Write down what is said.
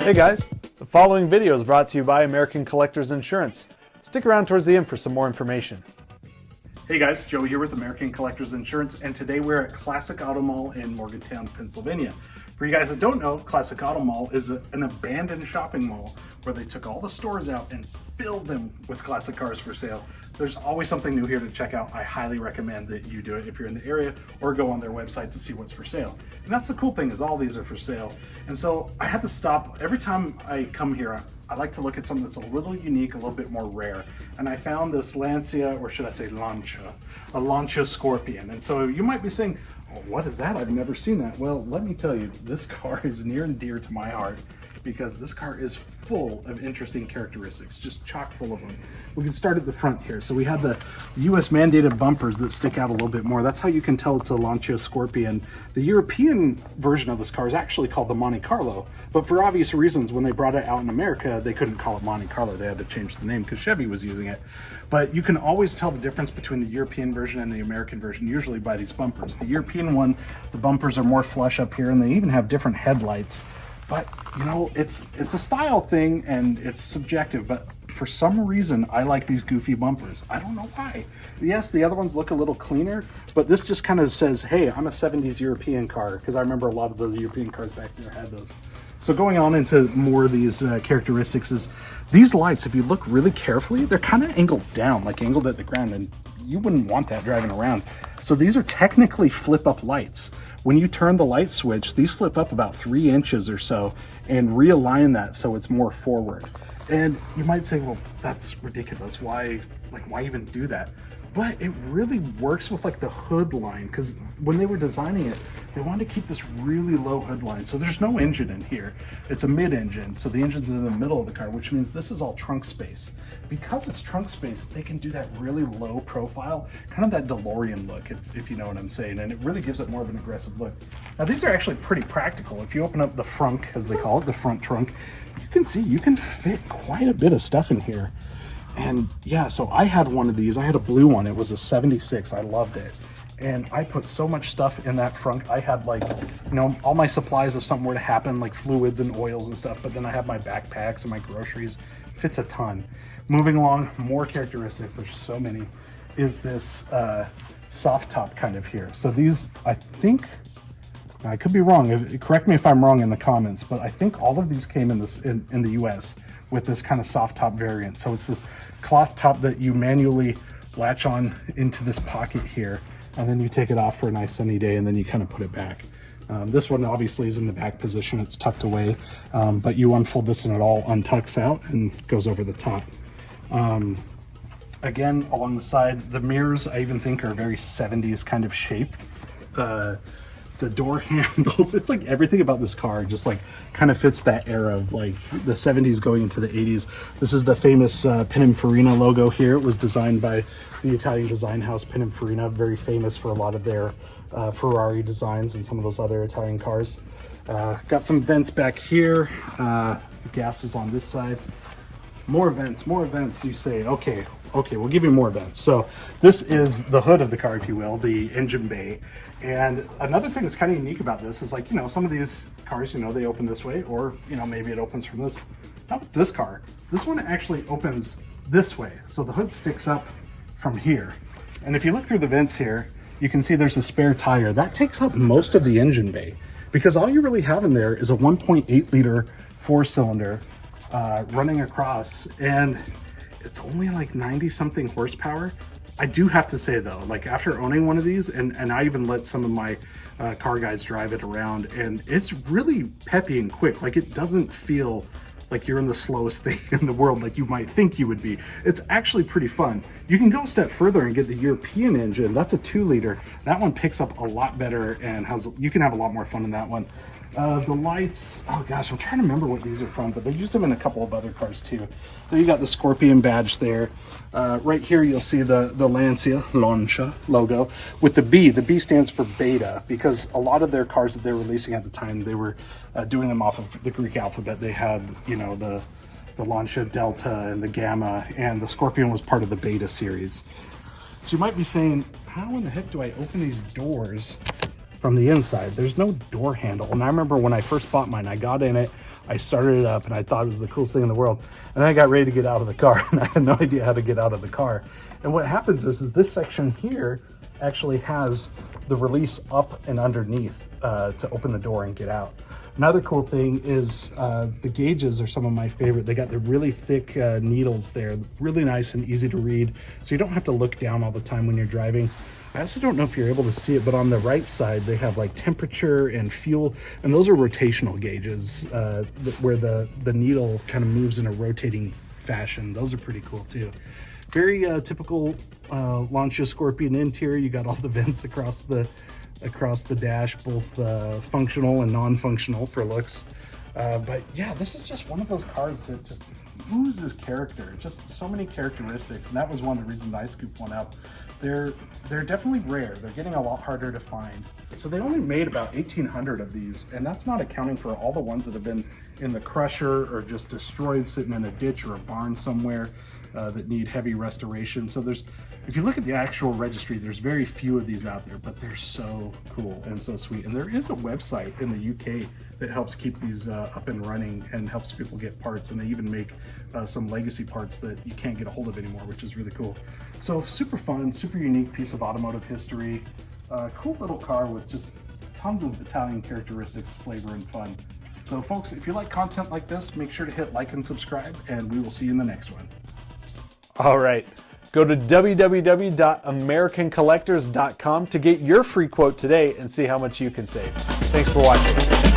Hey guys, the following video is brought to you by American Collectors Insurance. Stick around towards the end for some more information. Hey guys, Joey here with American Collectors Insurance, and today we're at Classic Auto Mall in Morgantown, Pennsylvania. For you guys that don't know, Classic Auto Mall is an abandoned shopping mall where they took all the stores out and filled them with classic cars for sale. There's always something new here to check out. I highly recommend that you do it if you're in the area, or go on their website to see what's for sale. And that's the cool thing, is all these are for sale. And so I had to stop. Every time I come here, I like to look at something that's a little unique, a little bit more rare. And I found this Lancia, or should I say Lancia, a Lancia Scorpion. And so you might be saying, oh, what is that? I've never seen that. Well, let me tell you, this car is near and dear to my heart, because this car is full of interesting characteristics, just chock full of them. We can start at the front here. So we have the US mandated bumpers that stick out a little bit more. That's how you can tell it's a Lancia Scorpion. The European version of this car is actually called the Monte Carlo, but for obvious reasons, when they brought it out in America, they couldn't call it Monte Carlo. They had to change the name because Chevy was using it. But you can always tell the difference between the European version and the American version, usually by these bumpers. The European one, the bumpers are more flush up here, and they even have different headlights. But you know, it's a style thing and it's subjective, but for some reason I like these goofy bumpers. I don't know why. Yes, the other ones look a little cleaner, but this just kind of says, hey, I'm a 70s European car, because I remember a lot of the European cars back there had those. So going on into more of these characteristics is these lights, if you look really carefully, they're kind of angled down, like angled at the ground, and you wouldn't want that driving around. So these are technically flip up lights. When you turn the light switch, these flip up about 3 inches or so and realign that so it's more forward. And you might say, well, that's ridiculous. Why even do that? But it really works with like the hood line, because when they were designing it, they wanted to keep this really low hood line. So there's no engine in here. It's a mid-engine. So the engine's in the middle of the car, which means this is all trunk space. Because it's trunk space, they can do that really low profile, kind of that DeLorean look, if you know what I'm saying. And it really gives it more of an aggressive look. Now these are actually pretty practical. If you open up the frunk, as they call it, the front trunk, you can see you can fit quite a bit of stuff in here. And yeah, so I had one of these. I had a blue one. It was a 76. I loved it. And I put so much stuff in that front. I had, like, you know, all my supplies if something were to happen, like fluids and oils and stuff. But then I have my backpacks and my groceries. Fits a ton. Moving along, more characteristics. There's so many. Is this soft top kind of here. So these, I think, I could be wrong. Correct me if I'm wrong in the comments, but I think all of these came in the US with this kind of soft top variant. So it's this cloth top that you manually latch on into this pocket here, and then you take it off for a nice sunny day, and then you kind of put it back. This one obviously is in the back position. It's tucked away, but you unfold this and it all untucks out and goes over the top. Again, along the side, the mirrors I even think are very 70s kind of shape. The door handles, it's like everything about this car just like kind of fits that era of like the 70s going into the 80s. This is the famous Pininfarina logo here. It was designed by the Italian design house Pininfarina, very famous for a lot of their Ferrari designs and some of those other Italian cars. Got some vents back here. The gas is on this side. More vents, you say, okay, we'll give you more vents. So this is the hood of the car, if you will, the engine bay. And another thing that's kind of unique about this is, like, you know, some of these cars, you know, they open this way, or, you know, maybe it opens from this. Not with this car. This one actually opens this way. So the hood sticks up from here. And if you look through the vents here, you can see there's a spare tire. That takes up most of the engine bay, because all you really have in there is a 1.8 liter 4-cylinder running across, and it's only like 90 something horsepower. I do have to say though, like after owning one of these, and I even let some of my car guys drive it around, and it's really peppy and quick. Like, it doesn't feel like you're in the slowest thing in the world like you might think you would be. It's actually pretty fun. You can go a step further and get the European engine. That's a 2 liter. That one picks up a lot better and you can have a lot more fun in that one. The lights, oh gosh, I'm trying to remember what these are from, but they used them in a couple of other cars too. There you got the Scorpion badge there. Right here you'll see the Lancia logo with the B. The B stands for beta, because a lot of their cars that they were releasing at the time, they were doing them off of the Greek alphabet. They had, you know, the Lancia Delta and the Gamma, and the Scorpion was part of the beta series. So you might be saying, how in the heck do I open these doors from the inside. There's no door handle. And I remember when I first bought mine, I got in it, I started it up, and I thought it was the coolest thing in the world. And then I got ready to get out of the car, and I had no idea how to get out of the car. And what happens is this section here actually has the release up and underneath to open the door and get out. Another cool thing is the gauges are some of my favorite. They got the really thick needles there, really nice and easy to read, so you don't have to look down all the time when you're driving. I also don't know if you're able to see it, but on the right side, they have like temperature and fuel, and those are rotational gauges where the needle kind of moves in a rotating fashion. Those are pretty cool too. Very typical Lancia Scorpion interior. You got all the vents across the dash, both functional and non-functional for looks. But yeah, this is just one of those cars that just oozes character, just so many characteristics, and that was one of the reasons I scooped one up. They're definitely rare. They're getting a lot harder to find. So they only made about 1,800 of these, and that's not accounting for all the ones that have been in the crusher or just destroyed sitting in a ditch or a barn somewhere that need heavy restoration. So if you look at the actual registry, there's very few of these out there, but they're so cool and so sweet. And there is a website in the UK that helps keep these up and running and helps people get parts, and they even make some legacy parts that you can't get a hold of anymore, which is really cool. So super fun, super unique piece of automotive history. Cool little car with just tons of Italian characteristics, flavor, and fun. So folks, if you like content like this, make sure to hit like and subscribe, and we will see you in the next one. All right. Go to www.americancollectors.com to get your free quote today and see how much you can save. Thanks for watching.